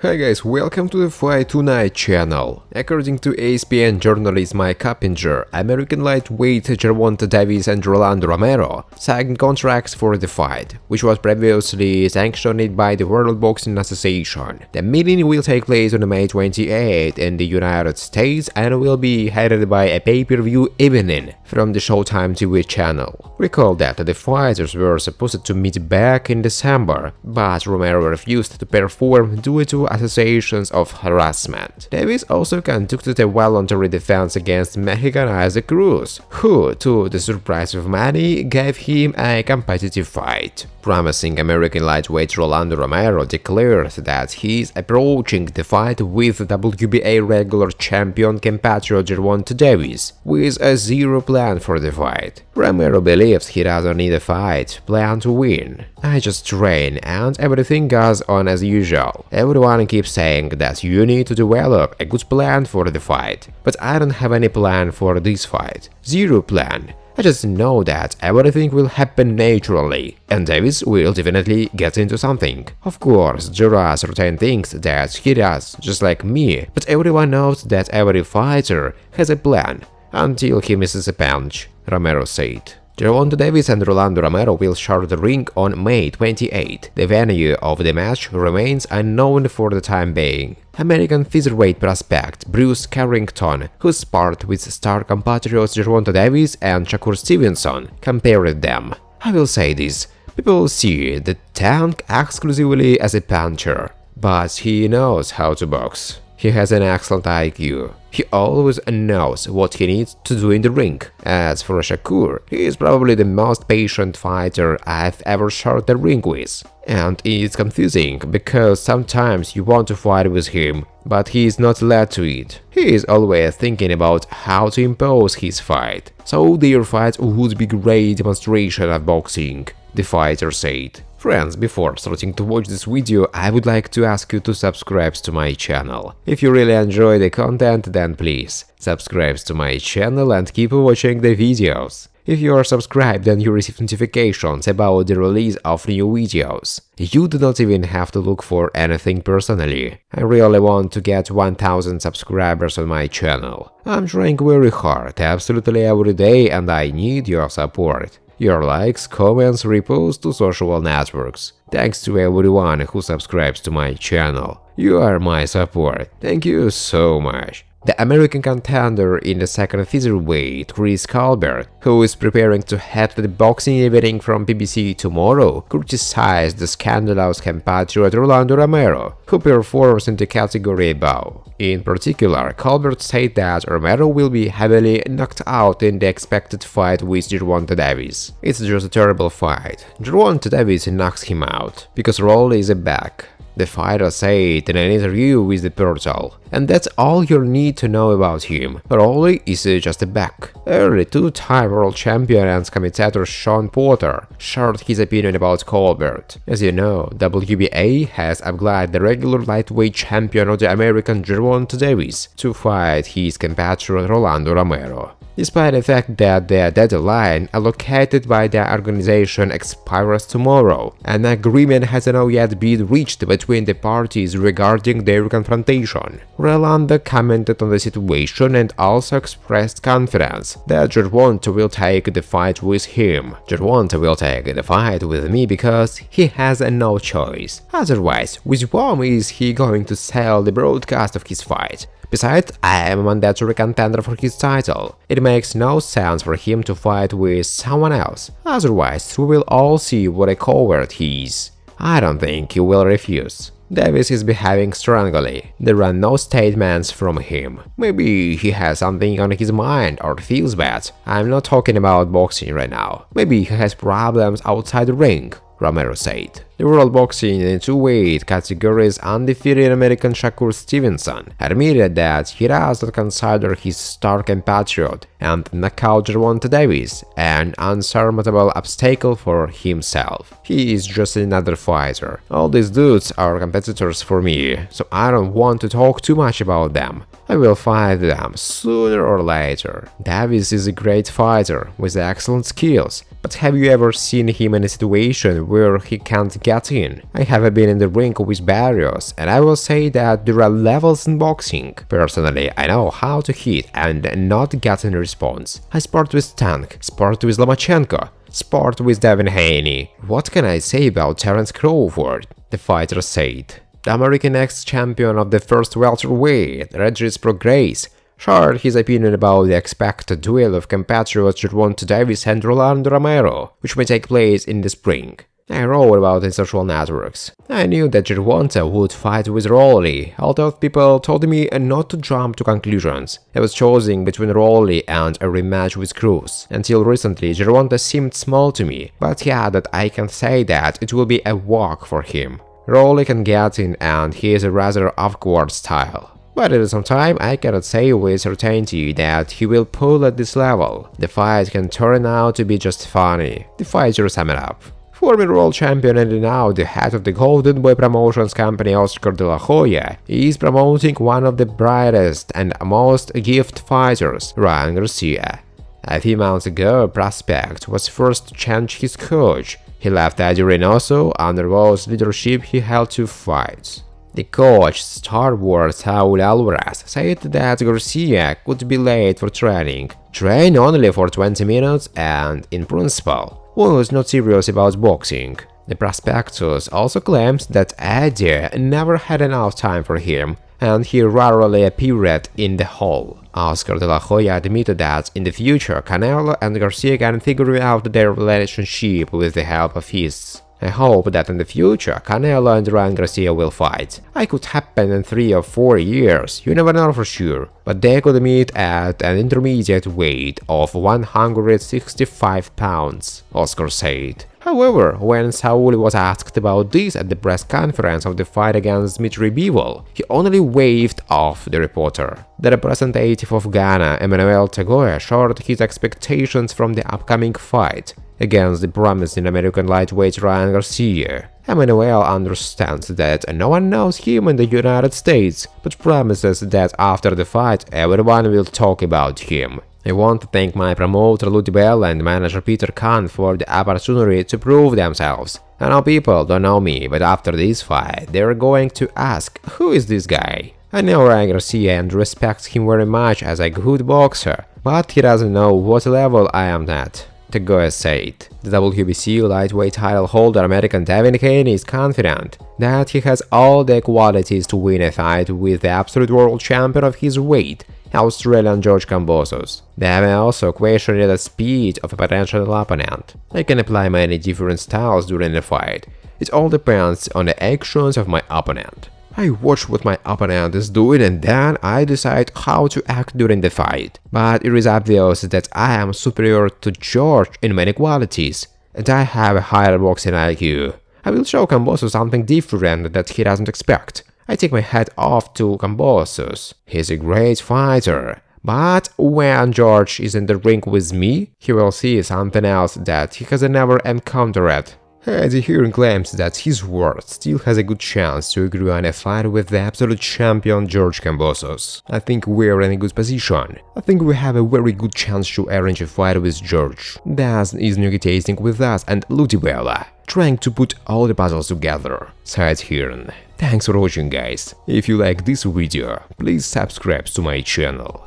Hi guys, welcome to the Fight Tonight channel. According to ESPN journalist Mike Coppinger, American lightweight Gervonta Davis and Rolando Romero signed contracts for the fight, which was previously sanctioned by the World Boxing Association. The meeting will take place on May 28 in the United States and will be headed by a pay-per-view evening from the Showtime TV channel. Recall that the fighters were supposed to meet back in December, but Romero refused to perform due to accusations of harassment. Davis also conducted a voluntary defense against Mexican Isaac Cruz, who, to the surprise of many, gave him a competitive fight. Promising American lightweight Rolando Romero declared that he is approaching the fight with WBA Regular champion compatriot Gervonta Davis, with a zero plan for the fight. Romero believes he doesn't need a fight plan to win. "I just train and everything goes on as usual. Everyone keeps saying that you need to develop a good plan for the fight, but I don't have any plan for this fight. Zero plan. I just know that everything will happen naturally, and Davis will definitely get into something. Of course, there are certain things that he does, just like me, but everyone knows that every fighter has a plan, until he misses a punch," Romero said. Gervonta Davis and Rolando Romero will share the ring on May 28. The venue of the match remains unknown for the time being. American featherweight prospect Bruce Carrington, who sparred with star compatriots Gervonta Davis and Shakur Stevenson, compared them. "I will say this, people see the tank exclusively as a puncher, but he knows how to box. He has an excellent IQ. He always knows what he needs to do in the ring. As for Shakur, he is probably the most patient fighter I've ever shared the ring with. And it's confusing, because sometimes you want to fight with him, but he is not led to it. He is always thinking about how to impose his fight. So their fight would be a great demonstration of boxing," the fighter said. Friends, before starting to watch this video, I would like to ask you to subscribe to my channel. If you really enjoy the content, then please subscribe to my channel and keep watching the videos. If you are subscribed, then you receive notifications about the release of new videos. You do not even have to look for anything personally. I really want to get 1000 subscribers on my channel. I'm trying very hard, absolutely every day, and I need your support. Your likes, comments, reposts to social networks. Thanks to everyone who subscribes to my channel. You are my support. Thank you so much. The American contender in the second featherweight, Chris Colbert, who is preparing to head to the boxing evening from BBC tomorrow, criticized the scandalous compatriot Rolando Romero, who performs in the category above. In particular, Colbert said that Romero will be heavily knocked out in the expected fight with Gervonta Davis. "It's just a terrible fight. Gervonta Davis knocks him out, because Rolly is back," the fighter said in an interview with the Portal. "And that's all you need to know about him. Rolly is just a back." Early two-time world champion and commentator Sean Porter shared his opinion about Colbert. As you know, WBA has applied the regular lightweight champion of the American Gervonta Davis to fight his compatriot Rolando Romero. Despite the fact that the deadline allocated by the organization expires tomorrow, an agreement has not yet been reached between the parties regarding their confrontation. Rolando commented on the situation and also expressed confidence that Gervonta will take the fight with him. "Gervonta will take the fight with me because he has no choice. Otherwise, with whom is he going to sell the broadcast of his fight? Besides, I am a mandatory contender for his title. It makes no sense for him to fight with someone else. Otherwise, we will all see what a coward he is. I don't think he will refuse." Davis is behaving strongly. There are no statements from him. Maybe he has something on his mind or feels bad. I'm not talking about boxing right now. Maybe he has problems outside the ring, Romero said. The world boxing in two-weight categories undefeated American Shakur Stevenson admitted that he does not consider his star compatriot and knockout Gervonta Davis an unsurmountable obstacle for himself. "He is just another fighter. All these dudes are competitors for me, so I don't want to talk too much about them. I will fight them sooner or later. Davis is a great fighter with excellent skills, but have you ever seen him in a situation where he can't get get in. I have been in the ring with barriers, and I will say that there are levels in boxing. Personally, I know how to hit and not get any response. I sparred with Tank, sparred with Lomachenko, sparred with Devin Haney. What can I say about Terence Crawford? The fighter said. The American ex-champion of the first welterweight, Regis Prograis, shared his opinion about the expected duel of compatriots Gervonta Davis and Rolando Romero, which may take place in the spring. I wrote about it in social networks. I knew that Gervonta would fight with Rolly, although people told me not to jump to conclusions. I was choosing between Rolly and a rematch with Cruz. Until recently, Gervonta seemed small to me, but yeah, that I can say that it will be a walk for him. Rolly can get in, and he is a rather awkward style. But at the same time, I cannot say with certainty that he will pull at this level. The fight can turn out to be just funny. The fighter summed up. Former world champion and now the head of the Golden Boy Promotions company Oscar De La Hoya is promoting one of the brightest and most gifted fighters, Ryan Garcia. A few months ago, Prospect was forced to change his coach. He left Eddie Reynoso, under whose leadership he held 2 fights. The coach, Star Wars Saul Alvarez, said that Garcia could be late for training, train only for 20 minutes and, in principle, was not serious about boxing. The prospectus also claims that Eddie never had enough time for him, and he rarely appeared in the hall. Oscar De La Hoya admitted that in the future Canelo and Garcia can figure out their relationship with the help of fists. I hope that in the future Canelo and Ryan Garcia will fight. It could happen in 3 or 4 years, you never know for sure, but they could meet at an intermediate weight of 165 pounds, Oscar said. However, when Saul was asked about this at the press conference of the fight against Dmitry Bivol, he only waved off the reporter. The representative of Ghana, Emmanuel Tagoe, shared his expectations from the upcoming fight against the promising American lightweight Ryan Garcia. Emmanuel understands that no one knows him in the United States, but promises that after the fight everyone will talk about him. I want to thank my promoter Ludi Bell and manager Peter Khan for the opportunity to prove themselves. I know people don't know me, but after this fight, they're going to ask, who is this guy? I know Ryan Garcia and respect him very much as a good boxer, but he doesn't know what level I am at. Tagoe said. The WBC lightweight title holder American Devin Haney is confident that he has all the qualities to win a fight with the absolute world champion of his weight, Australian George Kambosos. They may also question the speed of a potential opponent. I can apply many different styles during the fight. It all depends on the actions of my opponent. I watch what my opponent is doing and then I decide how to act during the fight. But it is obvious that I am superior to George in many qualities, and I have a higher boxing IQ. I will show Kambosos something different that he doesn't expect. I take my hat off to Kambosos. He's a great fighter. But when George is in the ring with me, he will see something else that he has never encountered. Eddie Hearn claims that his word still has a good chance to agree on a fight with the absolute champion George Kambosos. I think we're in a good position. I think we have a very good chance to arrange a fight with George. Daz is negotiating with us and Ludibella, trying to put all the puzzles together, said Hearn. Thanks for watching, guys. If you like this video, please subscribe to my channel.